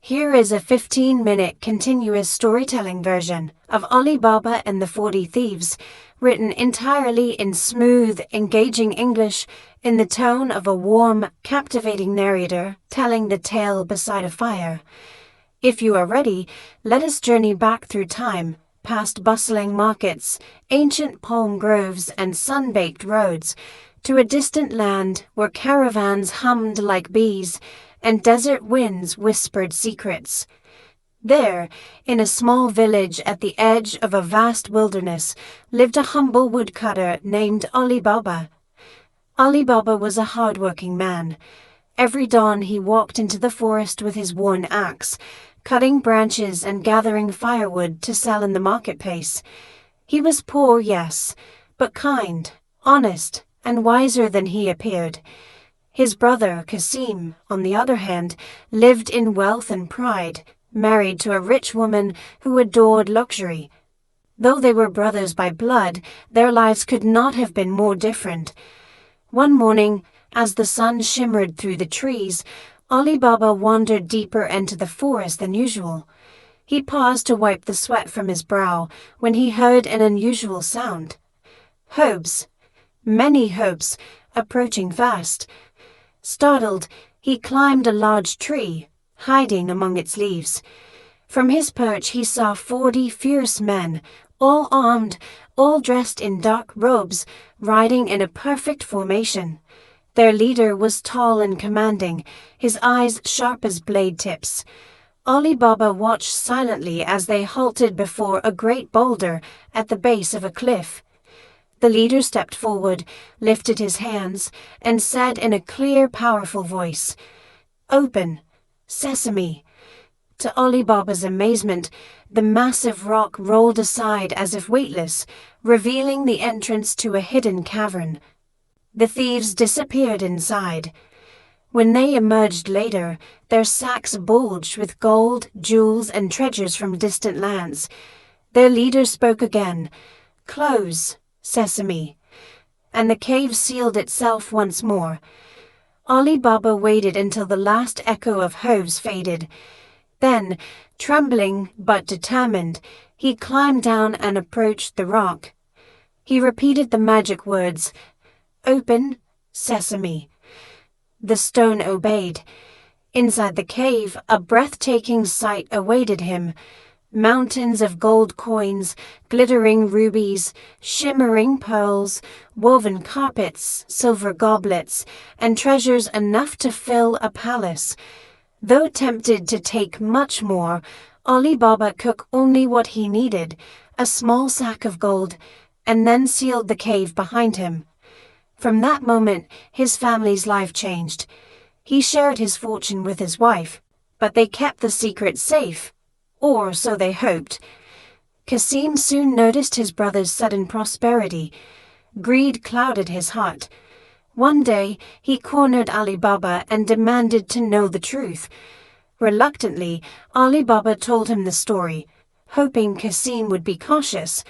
Here is a 15-minute continuous storytelling version of Alibaba and the 40 Thieves, written entirely in smooth, engaging English in the tone of a warm, captivating narrator telling the tale beside a fire. If you are ready, let us journey back through time, past bustling markets, ancient palm groves, and sun-baked roads, to a distant land where caravans hummed like bees and desert winds whispered secrets. There, in a small village at the edge of a vast wilderness, lived a humble woodcutter named Alibaba. Alibaba was a hard-working man. Every dawn he walked into the forest with his worn axe, cutting branches and gathering firewood to sell in the marketplace. He was poor, yes, but kind, honest, and wiser than he appeared. His brother, Kasim, on the other hand, lived in wealth and pride, married to a rich woman who adored luxury. Though they were brothers by blood, their lives could not have been more different. One morning, as the sun shimmered through the trees, Alibaba wandered deeper into the forest than usual. He paused to wipe the sweat from his brow when he heard an unusual sound. Hooves, many hooves, approaching fast. Startled, he climbed a large tree, hiding among its leaves. From his perch he saw 40 fierce men, all armed, all dressed in dark robes, riding in a perfect formation. Their leader was tall and commanding, his eyes sharp as blade tips. Alibaba watched silently as they halted before a great boulder at the base of a cliff. The leader stepped forward, lifted his hands, and said in a clear, powerful voice, "Open, Sesame." To Alibaba's amazement, the massive rock rolled aside as if weightless, revealing the entrance to a hidden cavern. The thieves disappeared inside. When they emerged later, their sacks bulged with gold, jewels, and treasures from distant lands. Their leader spoke again, "Close, Sesame," and the cave sealed itself once more. Alibaba waited until the last echo of hooves faded. Then, trembling but determined, he climbed down and approached the rock. He repeated the magic words, "Open, Sesame." The stone obeyed. Inside the cave, a breathtaking sight awaited him. Mountains of gold coins, glittering rubies, shimmering pearls, woven carpets, silver goblets, and treasures enough to fill a palace. Though tempted to take much more, Alibaba took only what he needed, a small sack of gold, and then sealed the cave behind him. From that moment, his family's life changed. He shared his fortune with his wife, but they kept the secret safe. Or so they hoped. Kasim soon noticed his brother's sudden prosperity. Greed clouded his heart. One day, he cornered Alibaba and demanded to know the truth. Reluctantly, Alibaba told him the story, hoping Kasim would be cautious.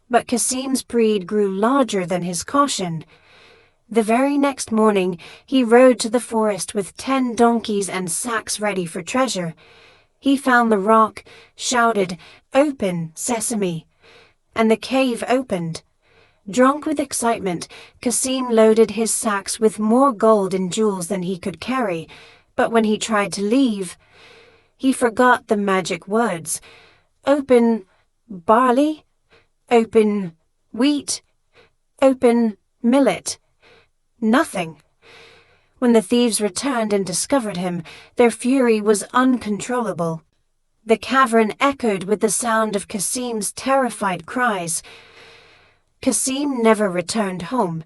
But Kasim's greed grew larger than his caution. The very next morning, he rode to the forest with 10 donkeys and sacks ready for treasure. He found the rock, shouted, "Open, Sesame," and the cave opened. Drunk with excitement, Kasim loaded his sacks with more gold and jewels than he could carry, but when he tried to leave, he forgot the magic words. "Open barley, open wheat, open millet." Nothing. When the thieves returned and discovered him, their fury was uncontrollable. The cavern echoed with the sound of Kasim's terrified cries. Kasim never returned home.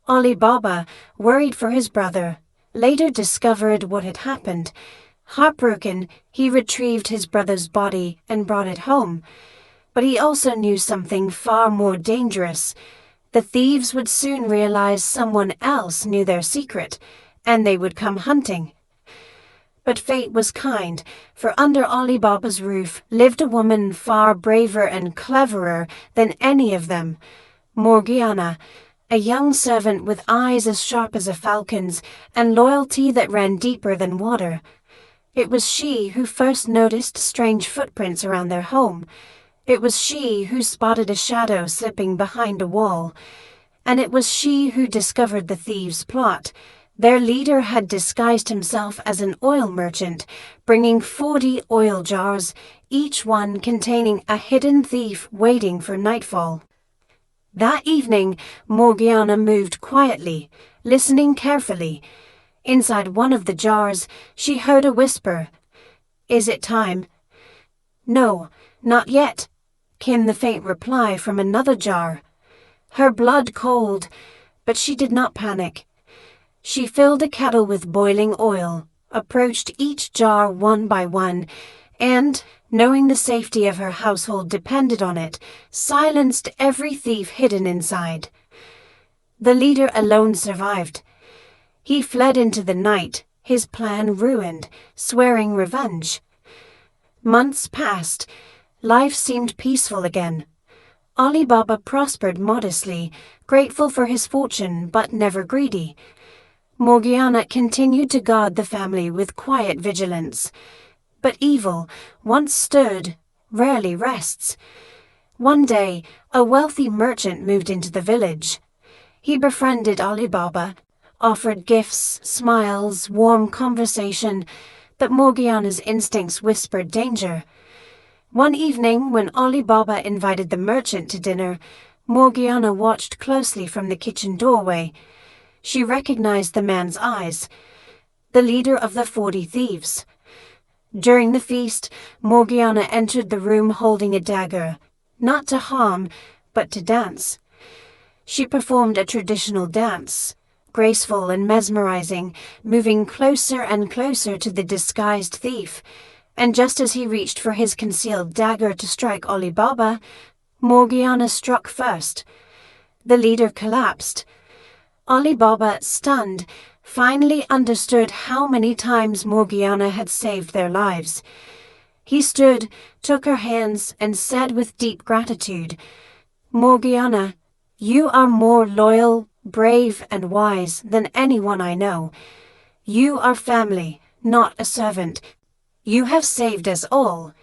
Alibaba, worried for his brother, later discovered what had happened. Heartbroken, he retrieved his brother's body and brought it home. But he also knew something far more dangerous. The thieves would soon realize someone else knew their secret, and they would come hunting. But fate was kind, for under Alibaba's roof lived a woman far braver and cleverer than any of them, Morgiana, a young servant with eyes as sharp as a falcon's and loyalty that ran deeper than water. It was she who first noticed strange footprints around their home. It was she who spotted a shadow slipping behind a wall. And it was she who discovered the thieves' plot. Their leader had disguised himself as an oil merchant, bringing 40 oil jars, each one containing a hidden thief waiting for nightfall. That evening, Morgiana moved quietly, listening carefully. Inside one of the jars, she heard a whisper. "Is it time?" "No, not yet," came the faint reply from another jar. Her blood cold, but she did not panic. She filled a kettle with boiling oil, approached each jar one by one, and, knowing the safety of her household depended on it, silenced every thief hidden inside. The leader alone survived. He fled into the night, his plan ruined, swearing revenge. Months passed. Life seemed peaceful again. Alibaba prospered modestly, grateful for his fortune but never greedy. Morgiana continued to guard the family with quiet vigilance. But evil, once stirred, rarely rests. One day, a wealthy merchant moved into the village. He befriended Alibaba, offered gifts, smiles, warm conversation, but Morgiana's instincts whispered danger. One evening, when Alibaba invited the merchant to dinner, Morgiana watched closely from the kitchen doorway. She recognized the man's eyes, the leader of the 40 Thieves. During the feast, Morgiana entered the room holding a dagger, not to harm, but to dance. She performed a traditional dance, graceful and mesmerizing, moving closer and closer to the disguised thief. And just as he reached for his concealed dagger to strike Alibaba, Morgiana struck first. The leader collapsed. Alibaba, stunned, finally understood how many times Morgiana had saved their lives. He stood, took her hands, and said with deep gratitude, "Morgiana, you are more loyal, brave, and wise than anyone I know. You are family, not a servant. You have saved us all."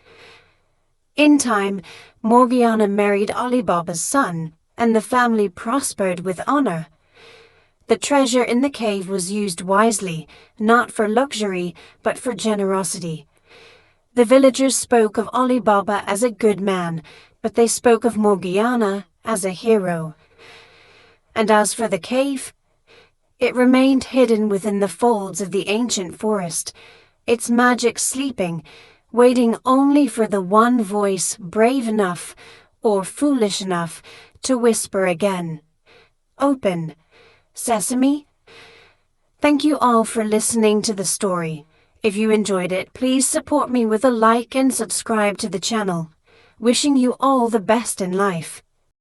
In time, Morgiana married Alibaba's son, and the family prospered with honor. The treasure in the cave was used wisely, not for luxury, but for generosity. The villagers spoke of Alibaba as a good man, but they spoke of Morgiana as a hero. And as for the cave, it remained hidden within the folds of the ancient forest, its magic sleeping, waiting only for the one voice brave enough or foolish enough to whisper again, "Open, Sesame." Thank you all for listening to the story. If you enjoyed it, please support me with a like and subscribe to the channel. Wishing you all the best in life.